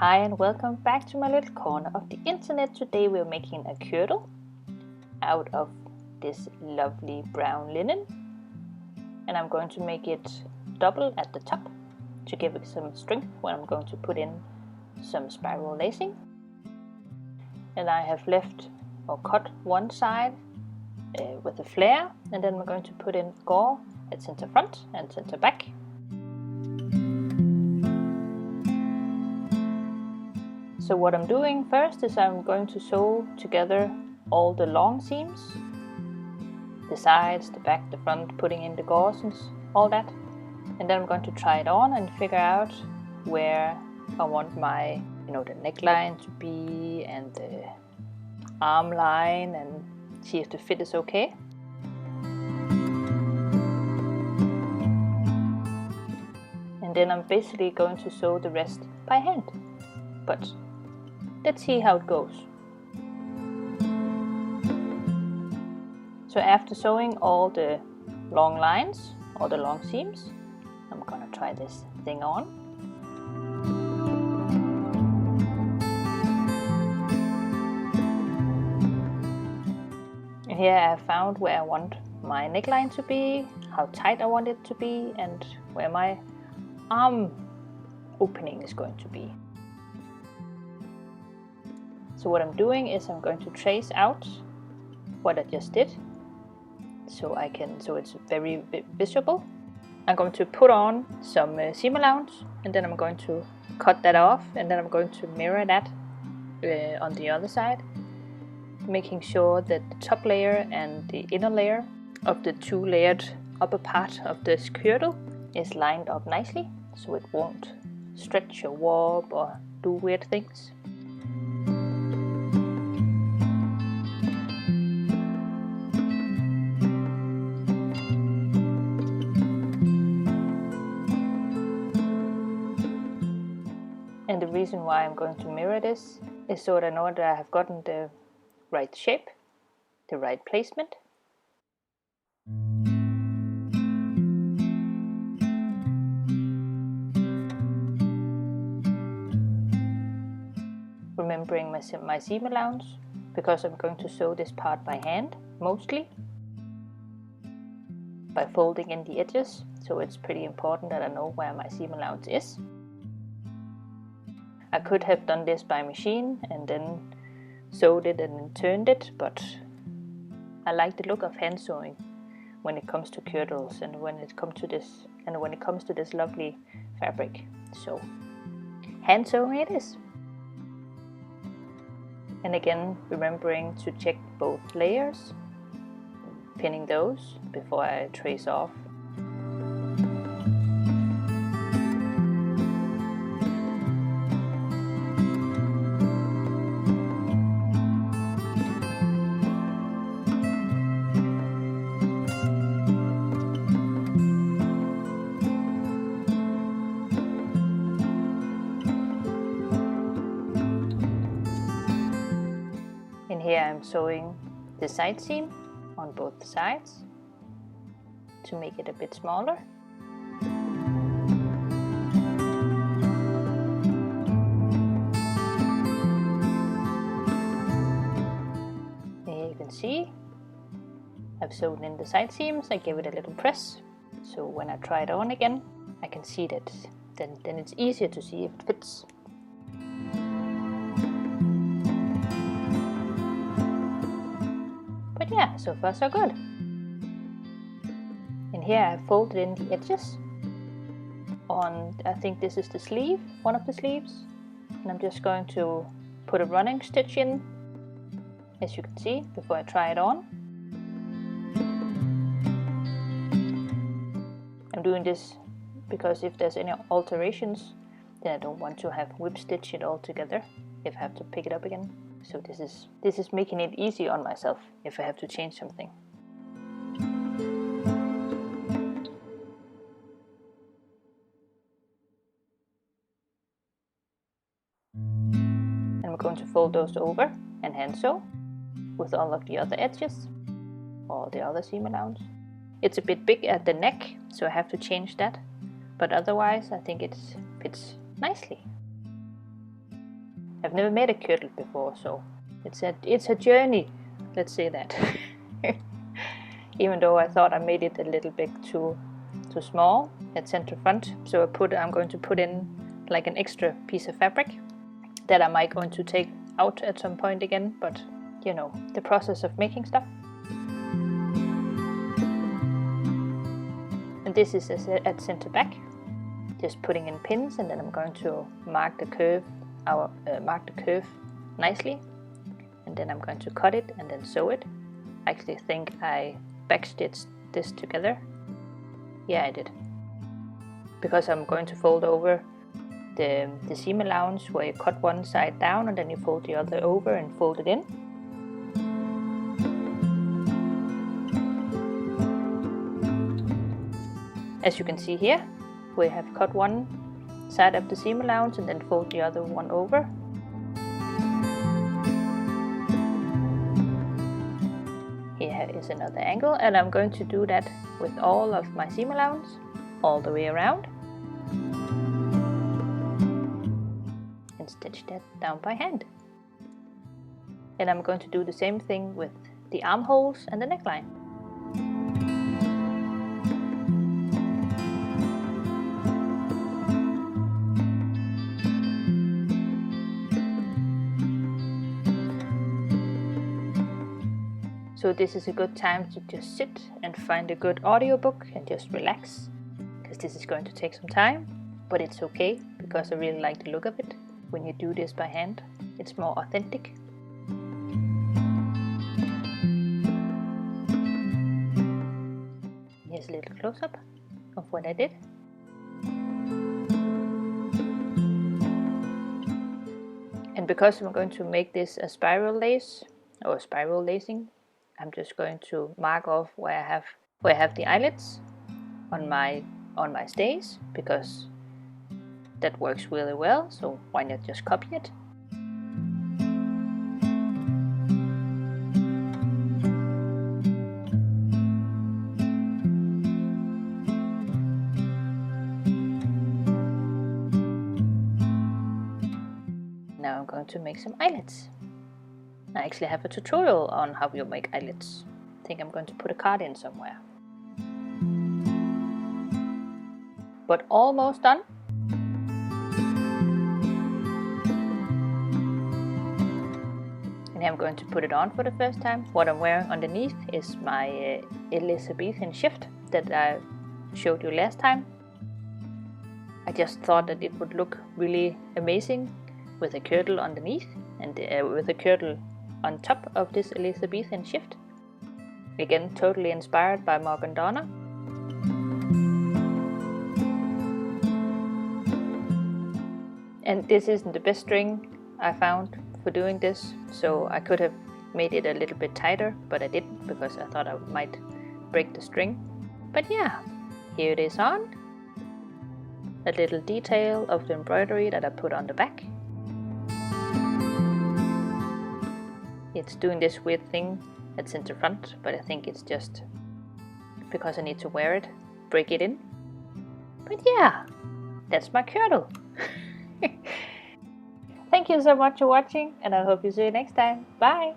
Hi and welcome back to my little corner of the internet. Today we're making a kirtle out of this lovely brown linen, and I'm going to make it double at the top to give it some strength when I'm going to put in some spiral lacing. And I have left or cut one side with a flare, and then we're going to put in gore at center front and center back. So what I'm doing first is I'm going to sew together all the long seams, the sides, the back, the front, putting in the gauze and all that. And then I'm going to try it on and figure out where I want my, the neckline to be and the arm line, and see if the fit is okay. And then I'm basically going to sew the rest by hand. But let's see how it goes. So after sewing all the long lines, all the long seams, I'm gonna try this thing on. And here I found where I want my neckline to be, how tight I want it to be, and where my arm opening is going to be. So what I'm doing is I'm going to trace out what I just did, so it's very visible. I'm going to put on some seam allowance, and then I'm going to cut that off, and then I'm going to mirror that on the other side, making sure that the top layer and the inner layer of the two layered upper part of this kirtle is lined up nicely, so it won't stretch or warp or do weird things. And the reason why I'm going to mirror this is so that I know that I have gotten the right shape, the right placement. Remembering my seam allowance, because I'm going to sew this part by hand mostly, by folding in the edges, so it's pretty important that I know where my seam allowance is. I could have done this by machine and then sewed it and then turned it, but I like the look of hand sewing when it comes to kirtles and when it comes to this lovely fabric. So hand sewing it is. And again, remembering to check both layers, pinning those before I trace off. And here I'm sewing the side seam on both sides to make it a bit smaller. And here you can see I've sewn in the side seams. I give it a little press, so when I try it on again I can see that then it's easier to see if it fits. But yeah, so far so good. And here I folded in the edges on, I think this is the sleeve, one of the sleeves. And I'm just going to put a running stitch in, as you can see, before I try it on. I'm doing this because if there's any alterations, then I don't want to have whip stitch it all together if I have to pick it up again. So this is making it easy on myself if I have to change something. And I'm going to fold those over and hand sew with all of the other edges, all the other seam allowance. It's a bit big at the neck, so I have to change that, but otherwise I think it fits nicely. I've never made a kirtle before, so it's a journey, let's say that. Even though I thought I made it a little bit too small at center front, so I'm going to put in like an extra piece of fabric that I might going to take out at some point again, but you know, the process of making stuff. And this is at center back, just putting in pins, and then I'm going to mark the curve nicely, and then I'm going to cut it and then sew it. I actually think I backstitched this together. Yeah, I did, because I'm going to fold over the seam allowance, where you cut one side down and then you fold the other over and fold it in. As you can see here, we have cut one side of the seam allowance and then fold the other one over. Here is another angle, and I'm going to do that with all of my seam allowance all the way around and stitch that down by hand. And I'm going to do the same thing with the armholes and the neckline. So this is a good time to just sit and find a good audiobook and just relax, because this is going to take some time, but it's okay, because I really like the look of it when you do this by hand. It's more authentic. Here's a little close-up of what I did. And because I'm going to make this a spiral lace or spiral lacing, I'm just going to mark off where I have the eyelets on my stays, because that works really well, so why not just copy it. Now I'm going to make some eyelets. I actually have a tutorial on how you make eyelets. I think I'm going to put a card in somewhere. But almost done. And I'm going to put it on for the first time. What I'm wearing underneath is my Elizabethan shift that I showed you last time. I just thought that it would look really amazing with a kirtle underneath and with a kirtle on top of this Elizabethan shift. Again, totally inspired by Morgan Donna. And this isn't the best string I found for doing this, so I could have made it a little bit tighter, but I didn't, because I thought I might break the string. But yeah, here it is on. A little detail of the embroidery that I put on the back. It's doing this weird thing at center front, but I think it's just because I need to wear it, break it in. But yeah, that's my kirtle. Thank you so much for watching, and I hope you see you next time. Bye!